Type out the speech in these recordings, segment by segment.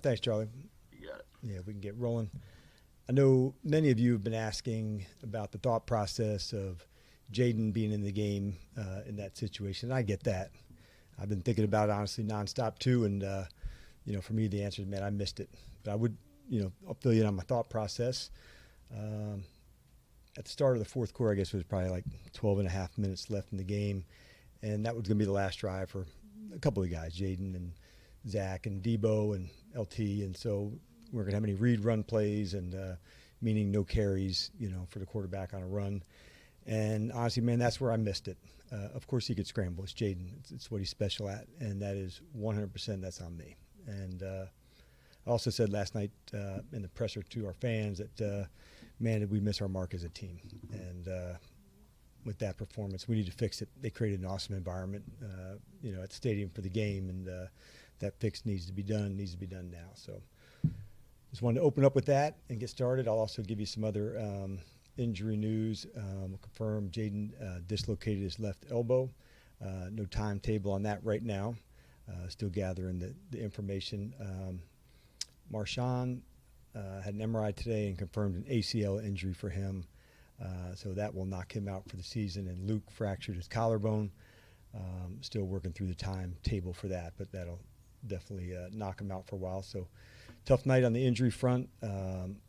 right, thanks, Charlie. You got it. Yeah, we can get rolling. I know many of you have been asking about the thought process of Jaden being in the game in that situation. I get that. I've been thinking about it, honestly, nonstop, too. And, for me, the answer is, man, I missed it. But I would, I'll fill you in on my thought process. At the start of the fourth quarter, I guess it was probably like 12 and a half minutes left in the game. And that was going to be the last drive for a couple of guys, Jaden and Zach and Debo and LT. And so we weren't going to have any read run plays and meaning no carries, for the quarterback on a run. And honestly, man, that's where I missed it. Of course, he could scramble. It's Jaden. It's what he's special at. And that is 100% that's on me. And I also said last night in the presser to our fans that, man, did we miss our mark as a team. And with that performance, we need to fix it. They created an awesome environment, at the stadium for the game. And that fix needs to be done now. So just wanted to open up with that and get started. I'll also give you some other injury news. We'll confirm Jaden dislocated his left elbow. No timetable on that right now. Still gathering the information. Marshawn had an MRI today and confirmed an ACL injury for him. So that will knock him out for the season. And Luke fractured his collarbone. Still working through the timetable for that, but that'll definitely knock him out for a while. So tough night on the injury front.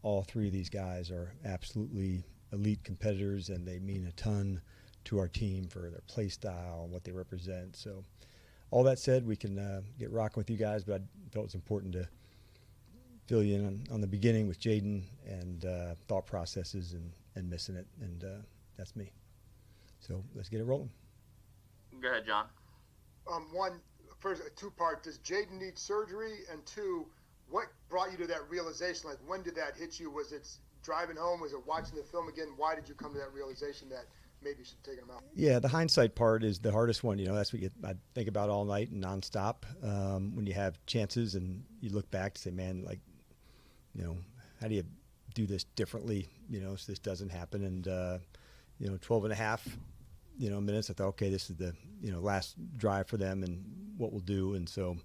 All three of these guys are absolutely elite competitors, and they mean a ton to our team for their play style and what they represent. So all that said, we can get rocking with you guys, but I felt it was important to fill you in on the beginning with Jaden and thought processes and missing it, and that's me. So let's get it rolling. Go ahead, John. First, a two-part. Does Jaden need surgery? And two, what brought you to that realization? Like, when did that hit you? Was it driving home? Was it watching the film again? Why did you come to that realization that maybe you should take him out? Yeah, the hindsight part is the hardest one. That's what I think about all night and nonstop. When you have chances and you look back to say, man, like, how do you do this differently, so this doesn't happen? And, 12 and a half, minutes, I thought, okay, this is the, last drive for them and what we'll do. And so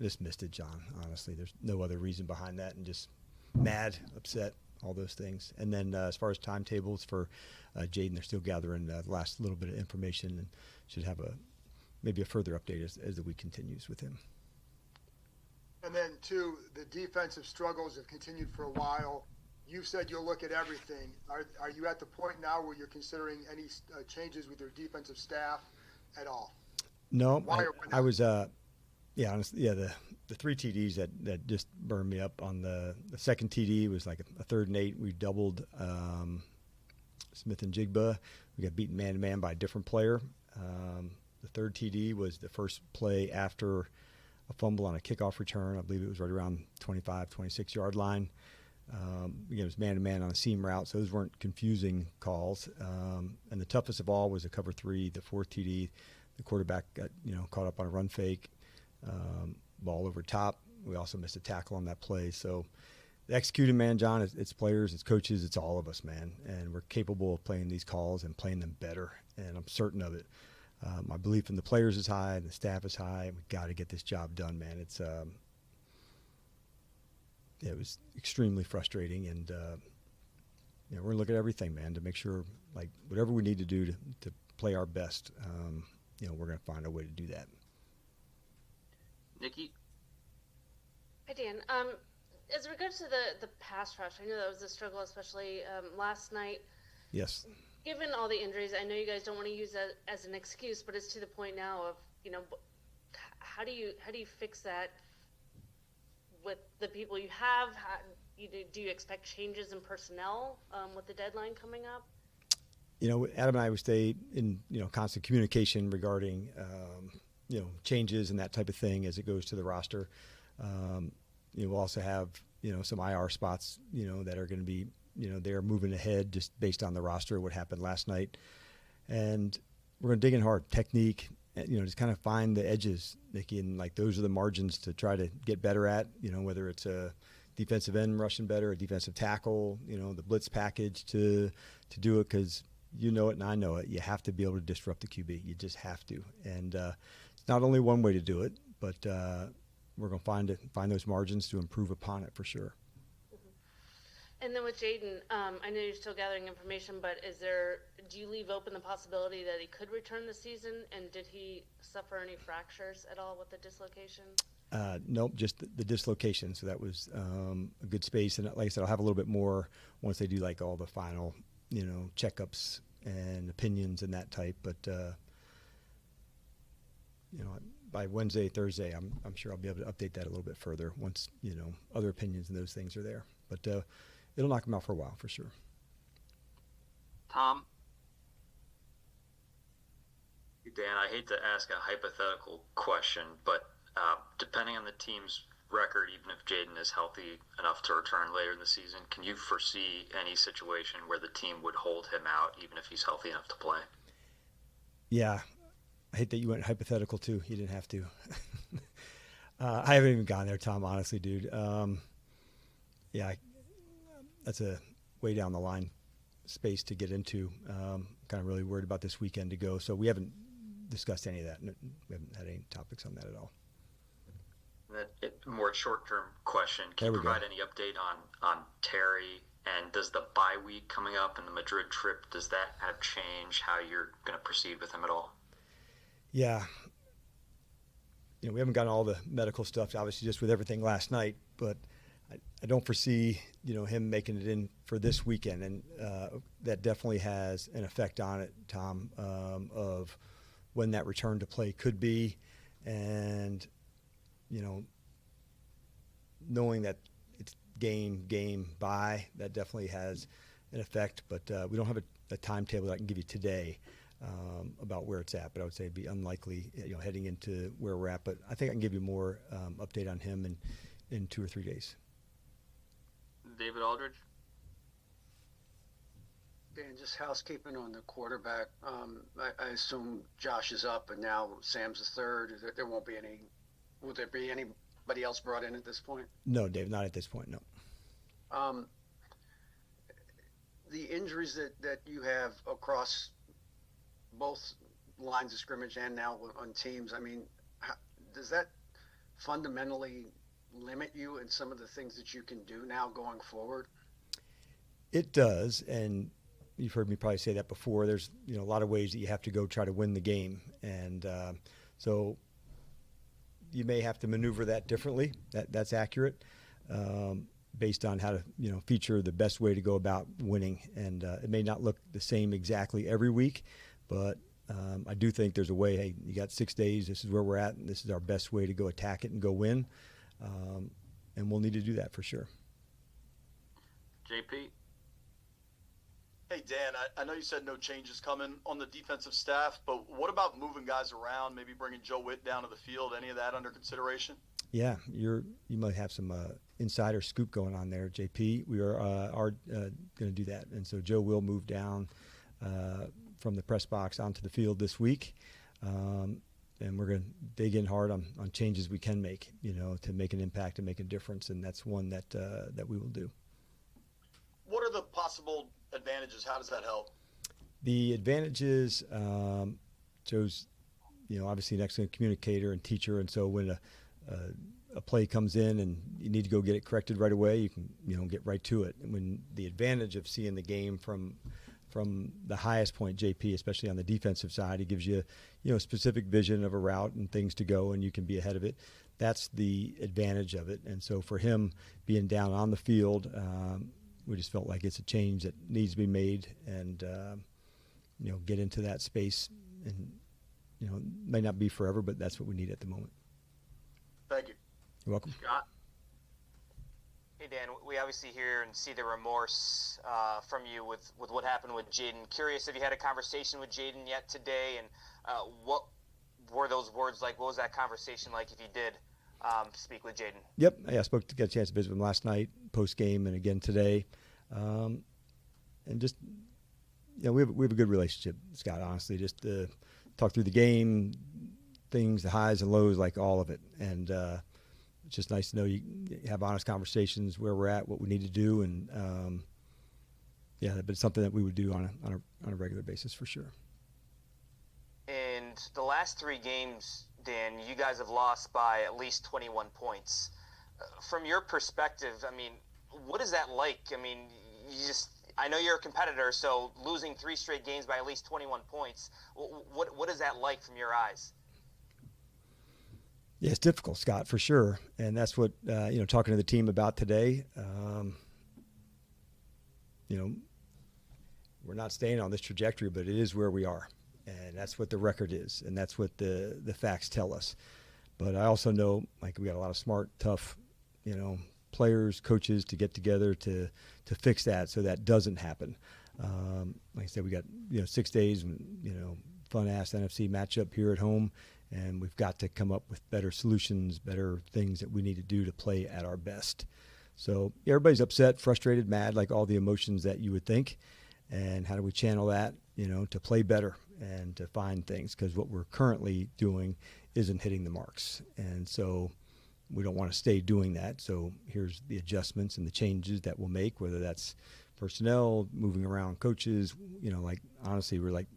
just missed it, John, honestly. There's no other reason behind that, and just mad, upset, all those things. And then as far as timetables for Jaden, they're still gathering the last little bit of information and should have maybe a further update as the week continues with him. And then, two, the defensive struggles have continued for a while. You said you'll look at everything. Are you at the point now where you're considering any changes with your defensive staff at all? No, I was honestly, the 3 TDs that just burned me up. On the second TD was like a 3rd and 8. We doubled Smith and Jigba. We got beaten man-to-man by a different player. The 3rd TD was the first play after a fumble on a kickoff return. I believe it was right around 25, 26-yard line. It was man-to-man on a seam route, so those weren't confusing calls. And the toughest of all was a cover 3, the 4th TD. The quarterback got, caught up on a run fake, ball over top. We also missed a tackle on that play. So the executing, man, John, it's players, it's coaches, it's all of us, man. And we're capable of playing these calls and playing them better, and I'm certain of it. My belief in the players is high, and the staff is high. We've got to get this job done, man. It was extremely frustrating, and we're going to look at everything, man, to make sure, like, whatever we need to do to play our best, we're going to find a way to do that. Nikki? Hi, Dan. As regards to the pass rush, I know that was a struggle, especially last night. Yes. Given all the injuries, I know you guys don't want to use that as an excuse, but it's to the point now of, how do you fix that with the people you have? Do you expect changes in personnel with the deadline coming up? Adam and I would stay in, constant communication regarding, changes and that type of thing as it goes to the roster. We'll also have, some IR spots, that are going to be, they're moving ahead just based on the roster, what happened last night. And we're going to dig in hard. Technique, just kind of find the edges, Nikki, and like those are the margins to try to get better at, whether it's a defensive end rushing better, a defensive tackle, the blitz package to do it, because you know it and I know it. You have to be able to disrupt the QB. You just have to. And it's not only one way to do it, but we're going to find those margins to improve upon it for sure. And then with Jaden, I know you're still gathering information, but do you leave open the possibility that he could return this season? And did he suffer any fractures at all with the dislocation? Nope, just the dislocation. So that was a good space. And like I said, I'll have a little bit more once they do like all the final, checkups and opinions and that type. But, by Wednesday, Thursday, I'm sure I'll be able to update that a little bit further once, other opinions and those things are there. But it'll knock him out for a while for sure. Tom? Dan, I hate to ask a hypothetical question, but depending on the team's record, even if Jaden is healthy enough to return later in the season, can you foresee any situation where the team would hold him out even if he's healthy enough to play? Yeah. I hate that you went hypothetical too. You didn't have to. I haven't even gone there, Tom, honestly, dude. That's a way down the line space to get into. Kind of really worried about this weekend to go. So we haven't discussed any of that. We haven't had any topics on that at all. More short-term question. Can you provide any update on Terry? And does the bye week coming up and the Madrid trip, does that have changed how you're going to proceed with him at all? Yeah. We haven't gotten all the medical stuff, obviously, just with everything last night. But I don't foresee, him making it in for this weekend. And that definitely has an effect on it, Tom, of when that return to play could be. And, knowing that it's game, bye, that definitely has an effect. But we don't have a timetable that I can give you today about where it's at. But I would say it'd be unlikely, heading into where we're at. But I think I can give you more update on him in 2 or 3 days. David Aldridge? Dan, just housekeeping on the quarterback. I assume Josh is up, and now Sam's the third. There won't be any. Would there be anybody else brought in at this point? No, Dave, not at this point. No. The injuries that you have across both lines of scrimmage and now on teams. I mean, does that fundamentally limit you in some of the things that you can do now going forward? It does, and you've heard me probably say that before. There's a lot of ways that you have to go try to win the game, and so you may have to maneuver that differently. That's accurate, based on how to feature the best way to go about winning, and it may not look the same exactly every week, but I do think there's a way. Hey, you got 6 days. This is where we're at, and this is our best way to go attack it and go win. And we'll need to do that for sure. JP? Hey, Dan, I know you said no changes coming on the defensive staff, but what about moving guys around, maybe bringing Joe Witt down to the field? Any of that under consideration? Yeah, you might have some insider scoop going on there, JP. We are going to do that. And so Joe will move down from the press box onto the field this week. And we're going to dig in hard on changes we can make, to make an impact and make a difference. And that's one that we will do. What are the possible advantages? How does that help? The advantages, Joe's, obviously an excellent communicator and teacher. And so when a play comes in and you need to go get it corrected right away, you can, get right to it. And when the advantage of seeing the game from the highest point, JP, especially on the defensive side, he gives you, a specific vision of a route and things to go, and you can be ahead of it. That's the advantage of it. And so for him being down on the field, we just felt like it's a change that needs to be made, and get into that space. And it may not be forever, but that's what we need at the moment. Thank you. You're welcome. Scott? Hey, Dan, we obviously hear and see the remorse from you with what happened with Jaden. Curious if you had a conversation with Jaden yet today, and what were those words like? What was that conversation like if you did speak with Jaden? Yep. Yeah, I got a chance to visit with him last night, post-game, and again today. And just, we have a good relationship, Scott, honestly. Just talk through the game, things, the highs and lows, like all of it. And it's just nice to know you have honest conversations where we're at, what we need to do, and but it's something that we would do on a regular basis for sure. And the last 3 games, Dan, you guys have lost by at least 21 points. From your perspective, I mean, what is that like? I mean, I know you're a competitor, so losing 3 straight games by at least 21 points, what is that like from your eyes? Yeah, it's difficult, Scott, for sure. And that's what, talking to the team about today, we're not staying on this trajectory, but it is where we are. And that's what the record is. And that's what the facts tell us. But I also know, like, we got a lot of smart, tough, players, coaches to get together to fix that so that doesn't happen. Like I said, we got, 6 days, fun-ass NFC matchup here at home. And we've got to come up with better solutions, better things that we need to do to play at our best. So everybody's upset, frustrated, mad, like all the emotions that you would think. And how do we channel that, to play better and to find things? Because what we're currently doing isn't hitting the marks. And so we don't want to stay doing that. So here's the adjustments and the changes that we'll make, whether that's personnel, moving around coaches, honestly, we're like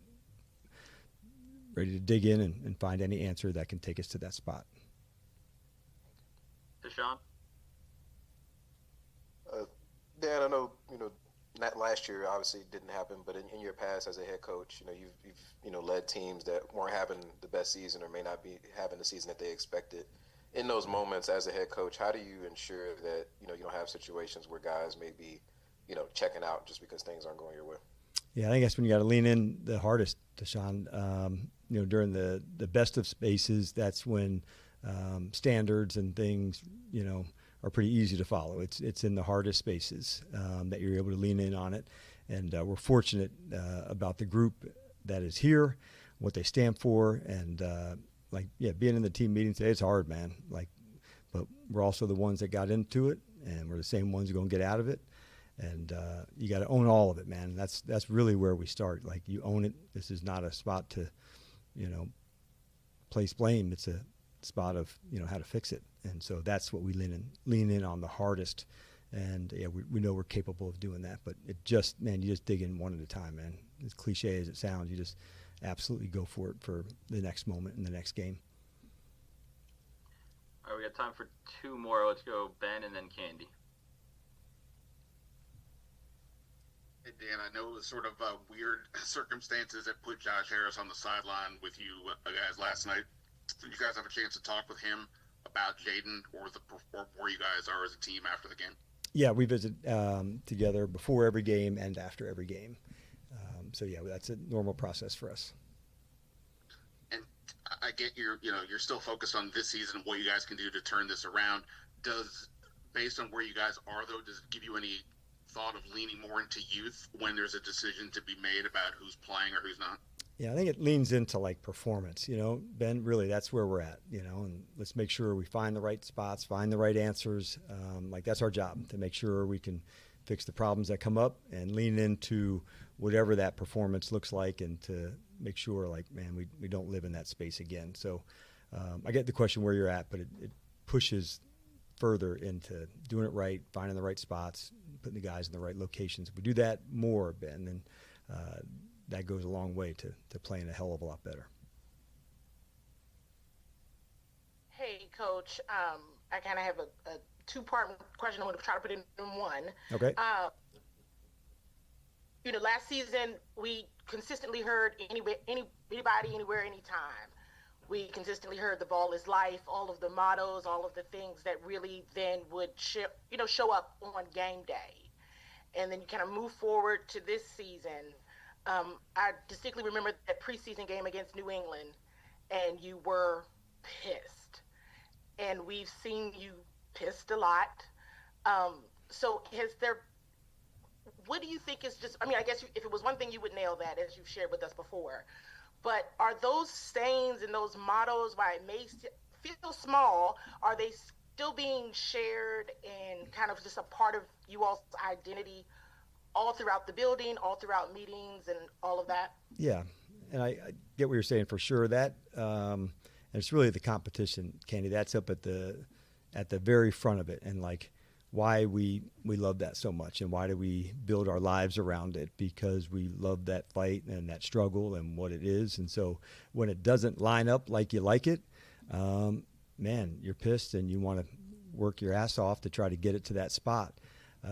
ready to dig in and find any answer that can take us to that spot. Deshaun? Dan, I know, not last year obviously didn't happen, but in your past as a head coach, you've led teams that weren't having the best season or may not be having the season that they expected. In those moments as a head coach, how do you ensure that, you don't have situations where guys may be, checking out just because things aren't going your way? Yeah, I think that's when you got to lean in the hardest, Deshaun. During the best of spaces, that's when standards and things, are pretty easy to follow. It's in the hardest spaces that you're able to lean in on it. And we're fortunate about the group that is here, what they stand for. And, being in the team meeting today, it's hard, man. But we're also the ones that got into it, and we're the same ones who are going to get out of it. And you got to own all of it, man. That's really where we start. Like, you own it. This is not a spot to, place blame. It's a spot of, how to fix it. And so that's what we lean in on the hardest. And yeah, we know we're capable of doing that. But you just dig in one at a time, man. As cliche as it sounds, you just absolutely go for it for the next moment in the next game. All right, we got time for 2 more. Let's go Ben and then Candy. Hey, Dan, I know it was sort of weird circumstances that put Josh Harris on the sideline with you guys last night. Did you guys have a chance to talk with him about Jaden or where you guys are as a team after the game? Yeah, we visit together before every game and after every game. So yeah, that's a normal process for us. And I get you're still focused on this season and what you guys can do to turn this around. Based on where you guys are though, does it give you any thought of leaning more into youth when there's a decision to be made about who's playing or who's not? Yeah, I think it leans into performance, Ben, really that's where we're at, and let's make sure we find the right spots, find the right answers. That's our job, to make sure we can fix the problems that come up and lean into whatever that performance looks like, and to make sure we don't live in that space again. So I get the question where you're at, but it pushes further into doing it right, finding the right spots, putting the guys in the right locations. If we do that more, Ben, then that goes a long way to playing a hell of a lot better. Hey, Coach. I kind of have a 2-part question. I'm going to try to put it in one. Okay. Last season we consistently heard anybody, anywhere, anytime. We consistently heard the ball is life, all of the mottos, all of the things that really then would show up on game day. And then you kind of move forward to this season. I distinctly remember that preseason game against New England, and you were pissed. And we've seen you pissed a lot. So what do you think is I guess if it was one thing, you would nail that, as you've shared with us before. But are those sayings and those mottos, while it may feel small, are they still being shared and kind of just a part of you all's identity all throughout the building, all throughout meetings and all of that? Yeah, and I get what you're saying for sure. That and it's really the competition, Candy. That's up at the very front of it, and why we love that so much, and why do we build our lives around it? Because we love that fight and that struggle and what it is. And so when it doesn't line up like you like it, man, you're pissed and you want to work your ass off to try to get it to that spot.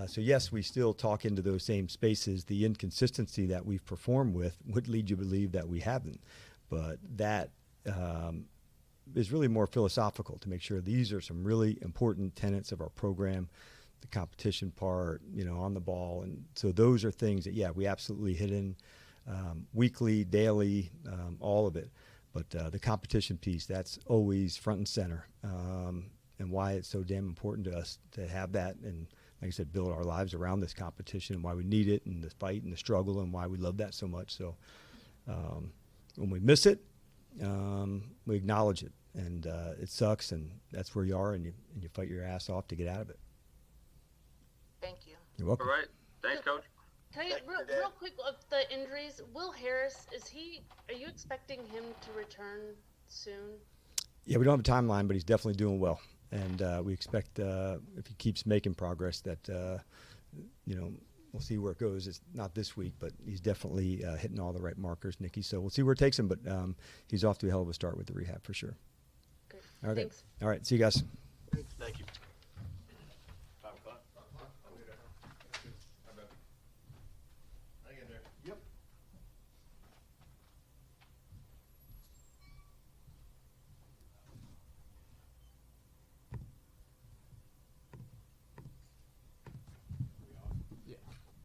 So yes, we still talk into those same spaces. The inconsistency that we've performed with would lead you to believe that we haven't, but that is really more philosophical to make sure these are some really important tenets of our program, the competition part, on the ball. And so those are things that, yeah, we absolutely hit in weekly, daily, all of it. But the competition piece, that's always front and center, and why it's so damn important to us to have that. And like I said, build our lives around this competition and why we need it and the fight and the struggle and why we love that so much. So when we miss it, we acknowledge it, and it sucks, and that's where you are, and you fight your ass off to get out of it. Thank you. You're welcome. All right. Thanks, Coach. Can I real quick of the injuries? Will Harris, are you expecting him to return soon? Yeah, we don't have a timeline, but he's definitely doing well, and we expect if he keeps making progress that we'll see where it goes. It's not this week, but he's definitely hitting all the right markers, Nikki. So we'll see where it takes him, but he's off to a hell of a start with the rehab for sure. Okay. All right. Thanks. All right. See you guys. Thank you.